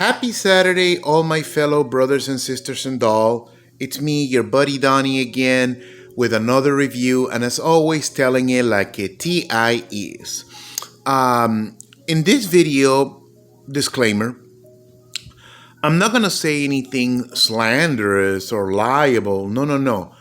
Happy Saturday, all my fellow brothers and sisters in doll. It's me, your buddy Donnie again, with another review, and as always, telling it like a TI is. In this video, disclaimer, I'm not gonna say anything slanderous or liable. No, no, no.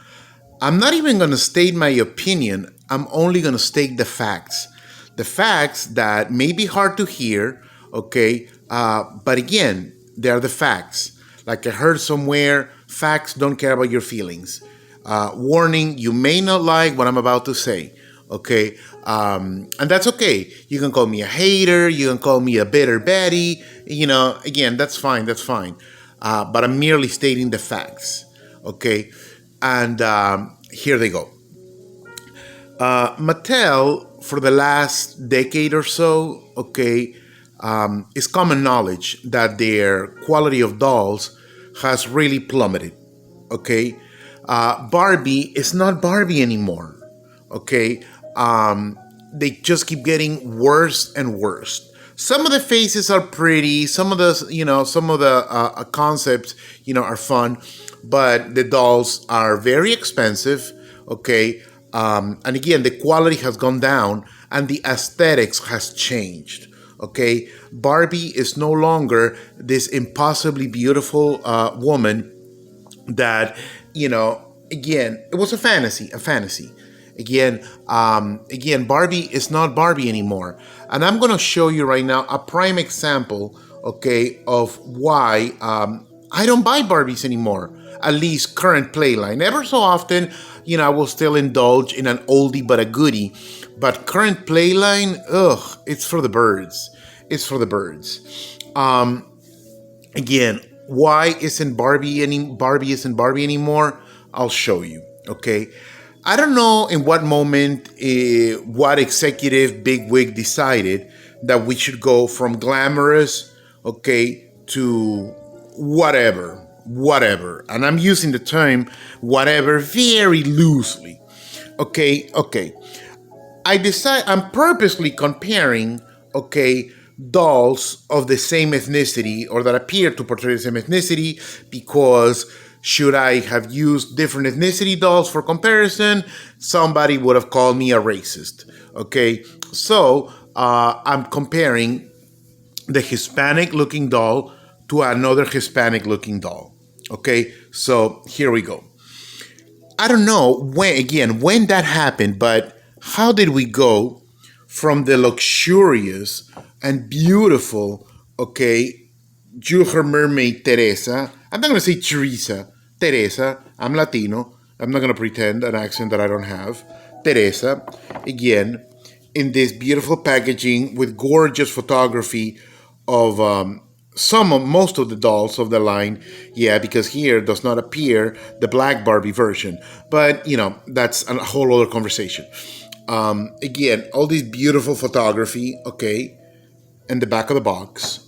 I'm not even gonna state my opinion. I'm only gonna state the facts. The facts that may be hard to hear, okay? But again, they're the facts. Like I heard somewhere, facts don't care about your feelings. Warning, you may not like what I'm about to say, okay? And that's okay. You can call me a hater, you can call me a bitter Betty, again, that's fine, that's fine. But I'm merely stating the facts, okay? And here they go. Mattel, for the last decade or so, okay, it's common knowledge that their quality of dolls has really plummeted, okay? Barbie is not Barbie anymore, okay? They just keep getting worse and worse. Some of the faces are pretty, some of the concepts, are fun, but the dolls are very expensive, okay? And again, the quality has gone down and the aesthetics has changed. Okay, Barbie is no longer this impossibly beautiful woman that, again, it was a fantasy. Again, Barbie is not Barbie anymore. And I'm going to show you right now a prime example, okay, of why I don't buy Barbies anymore, at least current playline. Ever so often, I will still indulge in an oldie but a goodie. But current playline, it's for the birds. It's for the birds. Again, why isn't Barbie isn't Barbie anymore? I'll show you, okay? I don't know in what moment, what executive bigwig decided that we should go from glamorous, okay, to whatever. And I'm using the term whatever very loosely. Okay. I'm purposely comparing, okay, dolls of the same ethnicity or that appear to portray the same ethnicity because should I have used different ethnicity dolls for comparison, somebody would have called me a racist. Okay, so I'm comparing the Hispanic looking doll to another Hispanic looking doll. Okay, so here we go. I don't know when that happened, but how did we go from the luxurious and beautiful, okay, Her Mermaid Teresa? I'm not going to say Teresa. Teresa. I'm Latino. I'm not going to pretend an accent that I don't have. Teresa. Again, in this beautiful packaging with gorgeous photography of most of the dolls of the line. Yeah, because here does not appear the black Barbie version. But, that's a whole other conversation. Again, all this beautiful photography, okay, in the back of the box.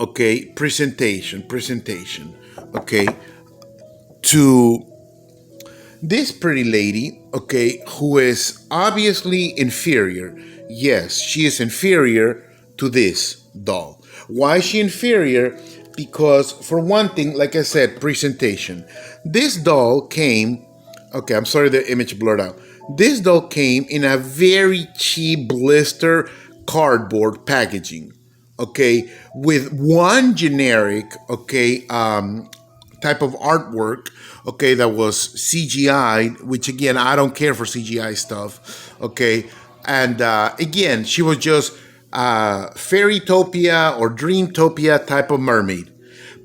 Okay, presentation, okay, to this pretty lady, okay, who is obviously inferior. Yes, she is inferior to this doll. Why is she inferior? Because, for one thing, like I said, presentation. This doll came, okay, I'm sorry the image blurred out. This doll came in a very cheap blister cardboard packaging, okay, with one generic, okay, type of artwork, okay, that was CGI, which again, I don't care for CGI stuff, okay, and again, she was just Fairytopia or Dreamtopia type of mermaid,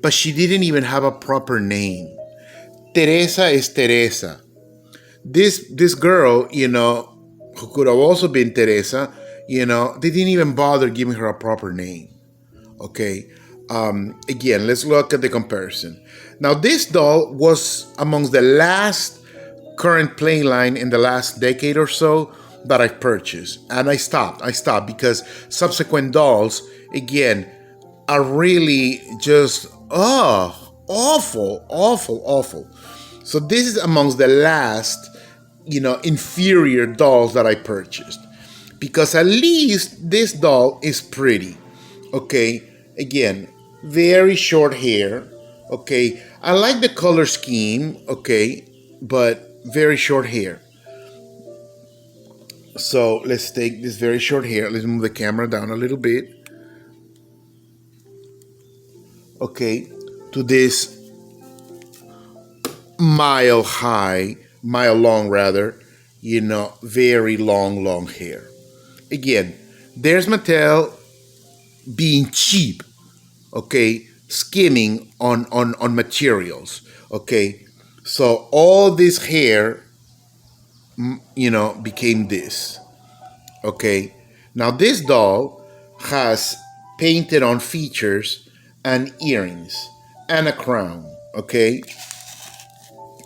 but she didn't even have a proper name. Teresa is Teresa. This girl, who could have also been Teresa, they didn't even bother giving her a proper name. Okay. Again, let's look at the comparison. Now, this doll was amongst the last current playline in the last decade or so that I purchased. And I stopped because subsequent dolls, again, are really just, awful. So this is amongst the last, inferior dolls that I purchased. Because at least this doll is pretty. Okay, Again, very short hair. Okay, I like the color scheme. Okay, but very short hair. So let's take this very short hair. Let's move the camera down a little bit. Okay, to this mile high, mile long rather, very long, long hair. Again, there's Mattel being cheap, okay, skimming on materials, okay. So all this hair, became this, okay. Now this doll has painted on features and earrings and a crown, okay.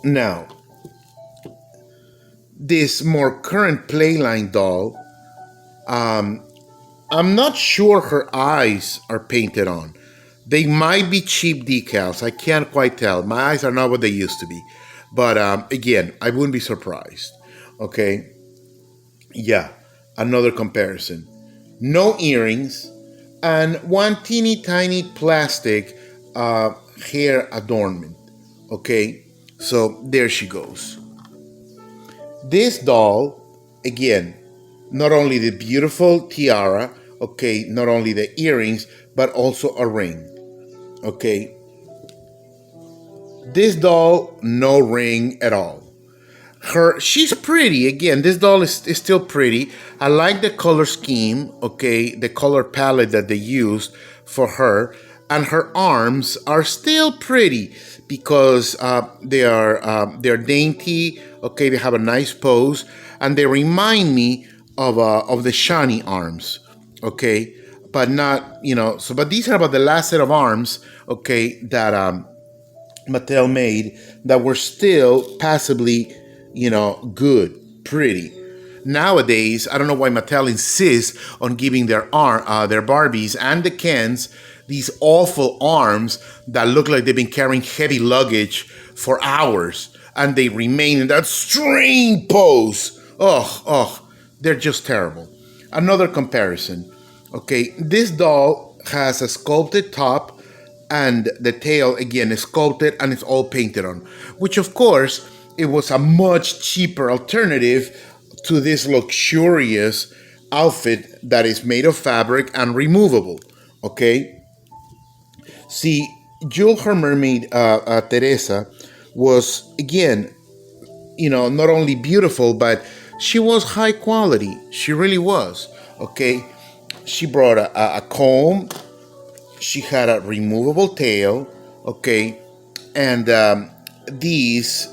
Now this more current Playline doll, I'm not sure her eyes are painted on. They might be cheap decals. I can't quite tell. My eyes are not what they used to be. But again, I wouldn't be surprised. Okay. Yeah. Another comparison. No earrings and one teeny tiny plastic hair adornment. Okay. So there she goes. This doll, again, not only the beautiful tiara, okay, not only the earrings, but also a ring, okay. This doll, no ring at all. She's pretty. Again, this doll is still pretty. I like the color scheme, okay, the color palette that they used for her, and her arms are still pretty because they're dainty. Okay, they have a nice pose, and they remind me of the Shani arms. Okay, but not So, but these are about the last set of arms. Okay, that Mattel made that were still passably, good, pretty. Nowadays, I don't know why Mattel insists on giving their Barbies and the Kens these awful arms that look like they've been carrying heavy luggage for hours, and they remain in that strained pose. They're just terrible. Another comparison. Okay, this doll has a sculpted top, and the tail again is sculpted and it's all painted on, which of course it was a much cheaper alternative to this luxurious outfit that is made of fabric and removable. Okay, see, Jewel Her Mermaid Teresa was again, not only beautiful, but she was high quality. She really was. Okay, she brought a comb. She had a removable tail, okay, and these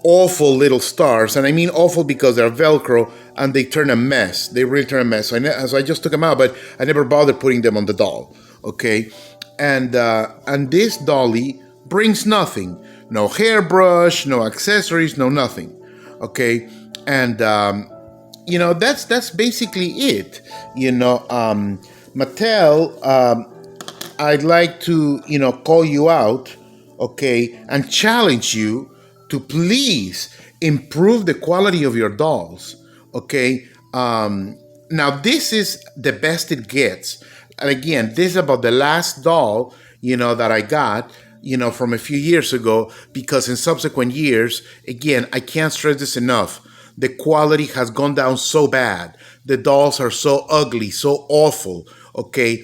awful little stars, and I mean awful because they're Velcro and they turn a mess. They really turn a mess. So I just took them out, but I never bothered putting them on the doll, okay. And this dolly brings nothing, no hairbrush, no accessories, no nothing, okay. And that's basically it. Mattel, I'd like to, call you out, okay, and challenge you to please improve the quality of your dolls, okay. Now this is the best it gets, and again, this is about the last doll, that I got, from a few years ago, because in subsequent years, again, I can't stress this enough. The quality has gone down so bad. The dolls are so ugly, so awful. Okay,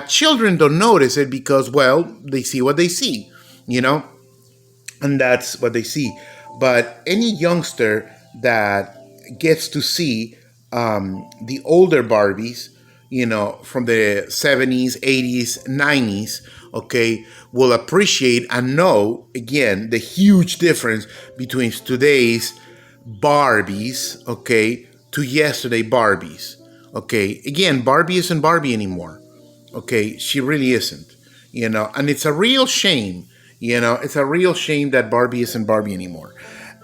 children don't notice it because, well, they see what they see, and that's what they see. But any youngster that gets to see the older Barbies, from the 70s, 80s, 90s, okay, will appreciate and know, again, the huge difference between today's Barbies, okay, to yesterday Barbies. Okay, again, Barbie isn't Barbie anymore. Okay, she really isn't. And it's a real shame. It's a real shame that Barbie isn't Barbie anymore.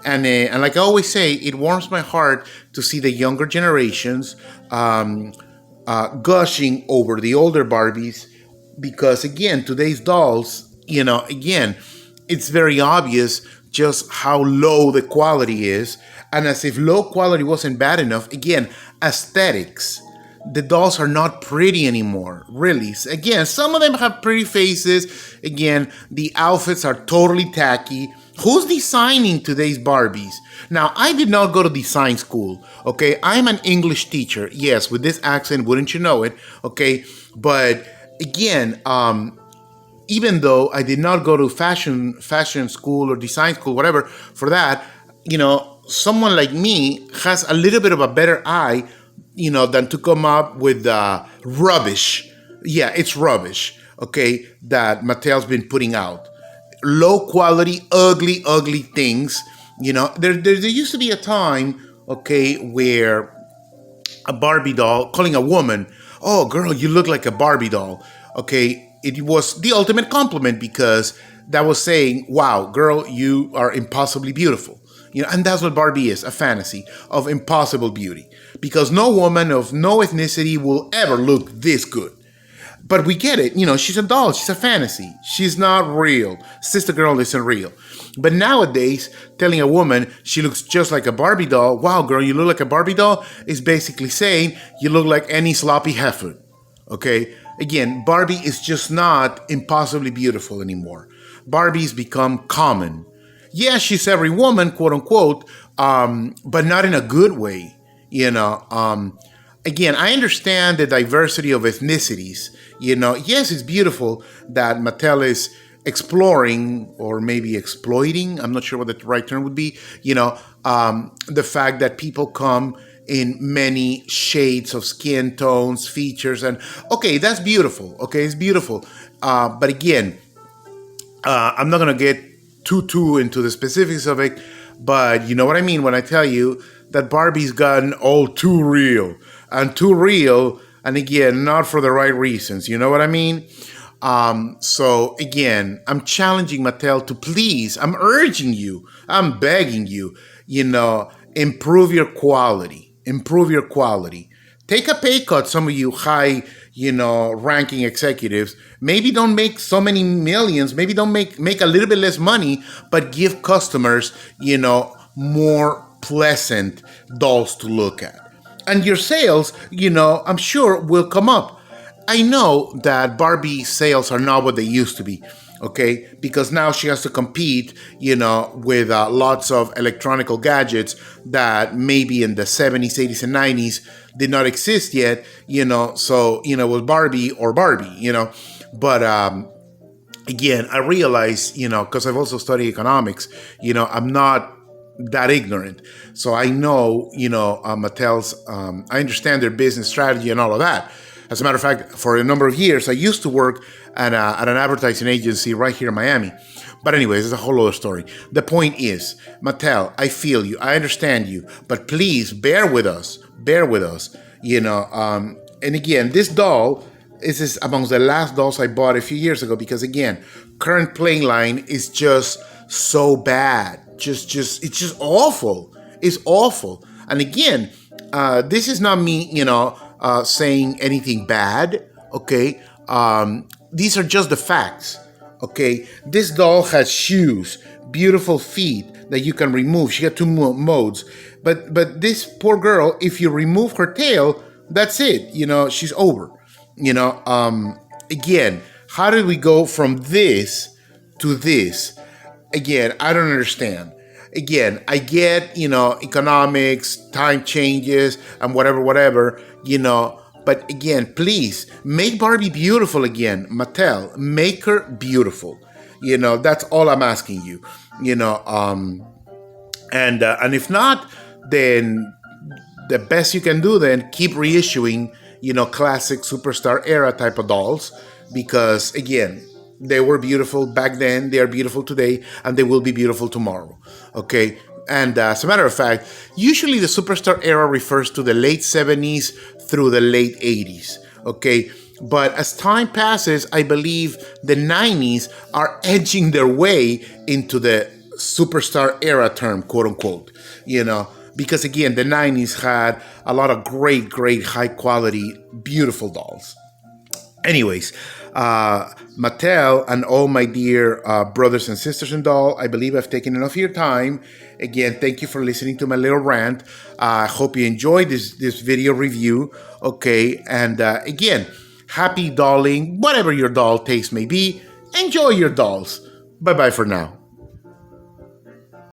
And like I always say, it warms my heart to see the younger generations gushing over the older Barbies, because again, today's dolls, again, it's very obvious just how low the quality is. And as if low quality wasn't bad enough, again, aesthetics. the dolls are not pretty anymore, really. Again, some of them have pretty faces. Again, the outfits are totally tacky. Who's designing today's Barbies? Now, I did not go to design school, okay? I'm an English teacher. Yes, with this accent, wouldn't you know it, okay? But again, even though I did not go to fashion school or design school, whatever, for that, someone like me has a little bit of a better eye, than to come up with rubbish. Yeah, it's rubbish, okay, that Mattel's been putting out. Low quality, ugly, ugly things. There used to be a time, okay, where a Barbie doll, calling a woman, oh, girl, you look like a Barbie doll. Okay, it was the ultimate compliment because that was saying, wow, girl, you are impossibly beautiful. And that's what Barbie is, a fantasy of impossible beauty. Because no woman of no ethnicity will ever look this good. But we get it. She's a doll. She's a fantasy. She's not real. Sister Girl isn't real. But nowadays, telling a woman she looks just like a Barbie doll, wow, girl, you look like a Barbie doll, is basically saying you look like any sloppy heifer. Okay? Again, Barbie is just not impossibly beautiful anymore. Barbie's become common. Yeah, she's every woman, quote unquote, but not in a good way. Again, I understand the diversity of ethnicities. Yes, it's beautiful that Mattel is exploring or maybe exploiting. I'm not sure what the right term would be. The fact that people come in many shades of skin tones, features, and okay, that's beautiful. Okay, it's beautiful. But again, I'm not gonna get too into the specifics of it, but you know what I mean when I tell you that Barbie's gotten all too real, and again, not for the right reasons. You know what I mean? So again, I'm challenging Mattel to please, I'm urging you, I'm begging you, improve your quality. Improve your quality. Take a pay cut, some of you high, ranking executives. Maybe don't make so many millions. Maybe don't make a little bit less money, but give customers, more pleasant dolls to look at. And your sales, I'm sure will come up. I know that Barbie sales are not what they used to be, okay? Because now she has to compete, with lots of electronical gadgets that maybe in the 70s, 80s, and 90s did not exist yet, so, with Barbie or Barbie, But again, I realize, because I've also studied economics, I'm not that ignorant. So I know, Mattel's, I understand their business strategy and all of that. As a matter of fact, for a number of years, I used to work at an advertising agency right here in Miami. But anyways, it's a whole other story. The point is, Mattel, I feel you, I understand you, but please bear with us. Bear with us. And again, this doll is amongst the last dolls I bought a few years ago because again, current playing line is just so bad. It's just awful. It's awful. And again, this is not me, saying anything bad. Okay, these are just the facts. Okay, this doll has shoes, beautiful feet that you can remove. She got two modes. But this poor girl, if you remove her tail, that's it. She's over. Again, how did we go from this to this? Again, I don't understand. Again, I get, economics, time changes, and whatever, But again, please, make Barbie beautiful again. Mattel, make her beautiful. That's all I'm asking you. And if not, then the best you can do then, keep reissuing, classic superstar era type of dolls. Because again, they were beautiful back then, they are beautiful today, and they will be beautiful tomorrow. Okay? And as a matter of fact, usually the superstar era refers to the late 70s through the late 80s. Okay? But as time passes, I believe the 90s are edging their way into the superstar era term, quote unquote. Because again, the 90s had a lot of great high quality, beautiful dolls. Anyways, Mattel and all my dear brothers and sisters in doll, I believe I've taken enough of your time. Again, thank you for listening to my little rant. I hope you enjoyed this video review. Okay, and again, happy dolling, whatever your doll taste may be. Enjoy your dolls. Bye bye for now.